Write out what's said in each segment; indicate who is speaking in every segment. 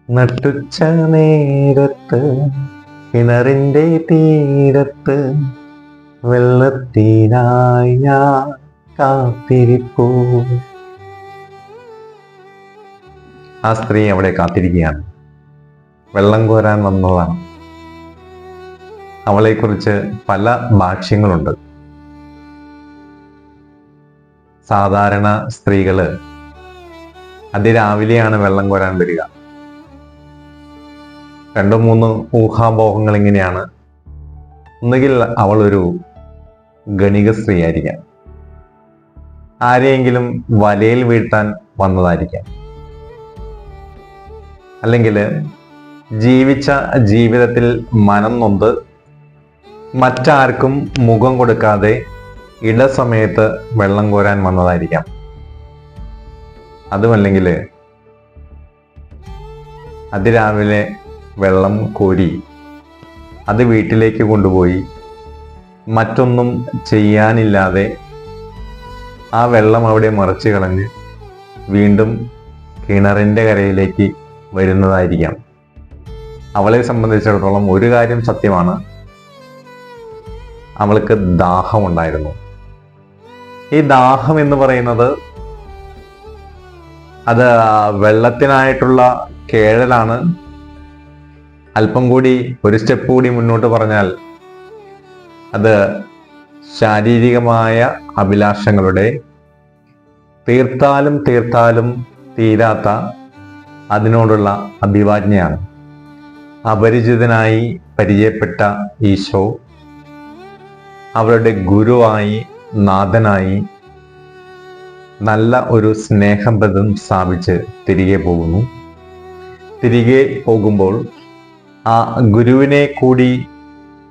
Speaker 1: നട്ടുച്ച നേരത്ത് കിണറിന്റെ തീരത്ത് വെള്ളത്തിനായി ഞാൻ കാത്തിരിപ്പൂ. ആ സ്ത്രീ അവിടെ കാത്തിരിക്കുകയാണ്. വെള്ളം കോരാൻ വന്നതാണ്. അവളെക്കുറിച്ച് പല ഭാഷ്യങ്ങളുണ്ട്. സാധാരണ സ്ത്രീകള് അതിരാവിലെയാണ് വെള്ളം കോരാൻ വരിക. 2-3 ഊഹാപോഹങ്ങൾ ഇങ്ങനെയാണ്. ഒന്നുകിൽ അവൾ ഒരു ഗണിക സ്ത്രീ ആയിരിക്കാം, ആരെയെങ്കിലും വലയിൽ വീഴ്ത്താൻ വന്നതായിരിക്കാം, അല്ലെങ്കിൽ ജീവിച്ച ജീവിതത്തിൽ മനം നൊന്ത് മറ്റാർക്കും മുഖം കൊടുക്കാതെ ഇടസമയത്ത് വെള്ളം കോരാൻ വന്നതായിരിക്കാം. അതുമല്ലെങ്കിൽ അതിരാവിലെ വെള്ളം കോരി അത് വീട്ടിലേക്ക് കൊണ്ടുപോയി മറ്റൊന്നും ചെയ്യാനില്ലാതെ ആ വെള്ളം അവിടെ മറിച്ച് കളഞ്ഞ് വീണ്ടും കിണറിൻ്റെ കരയിലേക്ക് വരുന്നതായിരിക്കാം. അവളെ സംബന്ധിച്ചിടത്തോളം ഒരു കാര്യം സത്യമാണ്, അവൾക്ക് ദാഹമുണ്ടായിരുന്നു. ഈ ദാഹം എന്ന് പറയുന്നത് അത് വെള്ളത്തിനായിട്ടുള്ള കേഴലാണ്. അല്പം കൂടി ഒരു സ്റ്റെപ്പ് കൂടി മുന്നോട്ട് പറഞ്ഞാൽ അത് ശാരീരികമായ അഭിലാഷങ്ങളുടെ തീർത്താലും തീരാത്ത അതിനോടുള്ള അഭിവാജ്ഞയാണ്. അപരിചിതനായി പരിചയപ്പെട്ട ഈശോ അവരുടെ ഗുരുവായി നാഥനായി നല്ല ഒരു സ്നേഹബന്ധം സ്ഥാപിച്ച് തിരികെ പോകുന്നു. തിരികെ പോകുമ്പോൾ ആ ഗുരുവിനെ കൂടി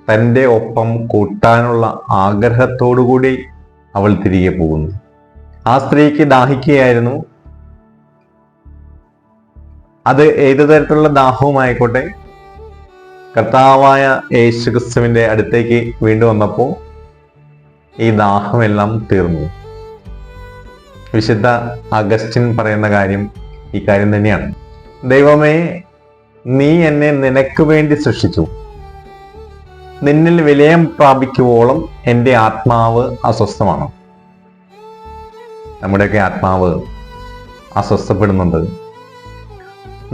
Speaker 1: തൻ്റെ ഒപ്പം കൂട്ടാനുള്ള ആഗ്രഹത്തോടുകൂടി അവൾ തിരികെ പോകുന്നു. ആ സ്ത്രീക്ക് ദാഹിക്കുകയായിരുന്നു. അത് ഏതു തരത്തിലുള്ള ദാഹവുമായിക്കോട്ടെ, കർത്താവായ യേശുക്രിസ്തുവിന്റെ അടുത്തേക്ക് വീണ്ടും വന്നപ്പോൾ ഈ ദാഹമെല്ലാം തീർന്നു. വിശുദ്ധ അഗസ്റ്റിൻ പറയുന്ന കാര്യം ഈ കാര്യം തന്നെയാണ്. ദൈവമേ, നീ എന്നെ നിനക്ക് വേണ്ടി സൃഷ്ടിച്ചു. നിന്നിൽ വിലയം പ്രാപിക്കുവോളം എൻ്റെ ആത്മാവ് അസ്വസ്ഥമാണ്. നമ്മുടെയൊക്കെ ആത്മാവ് അസ്വസ്ഥപ്പെടുന്നുണ്ട്.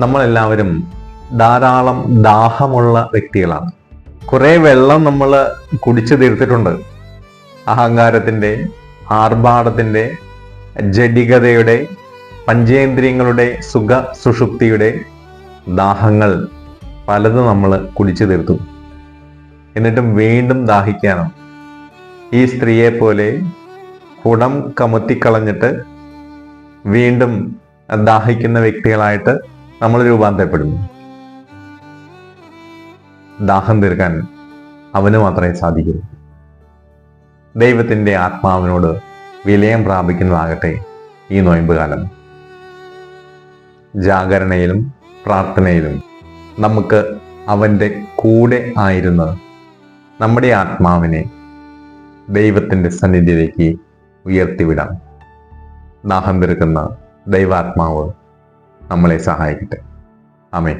Speaker 1: നമ്മളെല്ലാവരും ധാരാളം ദാഹമുള്ള വ്യക്തികളാണ്. കുറെ വെള്ളം നമ്മൾ കുടിച്ചു തീർത്തിട്ടുണ്ട്. അഹങ്കാരത്തിൻ്റെ, ആർഭാടത്തിൻ്റെ, ജഡികതയുടെ, പഞ്ചേന്ദ്രിയങ്ങളുടെ സുഖ സുഷുപ്തിയുടെ ദാഹങ്ങൾ പലതും നമ്മൾ കുടിച്ചു തീർത്തു. എന്നിട്ടും വീണ്ടും ദാഹിക്കാനും ഈ സ്ത്രീയെ പോലെ കുടം കമത്തിക്കളഞ്ഞിട്ട് വീണ്ടും ദാഹിക്കുന്ന വ്യക്തികളായിട്ട് നമ്മൾ രൂപാന്തരപ്പെടുന്നു. ദാഹം തീർക്കാൻ അവന് മാത്രമേ സാധിക്കൂ. ദൈവത്തിൻ്റെ ആത്മാവിനോട് വിലയം പ്രാപിക്കുന്നതാകട്ടെ ഈ നോയമ്പ് കാലം. ജാഗരണയിലും പ്രാർത്ഥനയിലും നമുക്ക് അവൻ്റെ കൂടെ ആയിരുന്ന് നമ്മുടെ ആത്മാവിനെ ദൈവത്തിൻ്റെ സന്നിധിയിലേക്ക് ഉയർത്തിവിടാം. ദാഹം തീർക്കുന്ന ദൈവാത്മാവ് നമ്മളെ സഹായിക്കട്ടെ. ആമേൻ.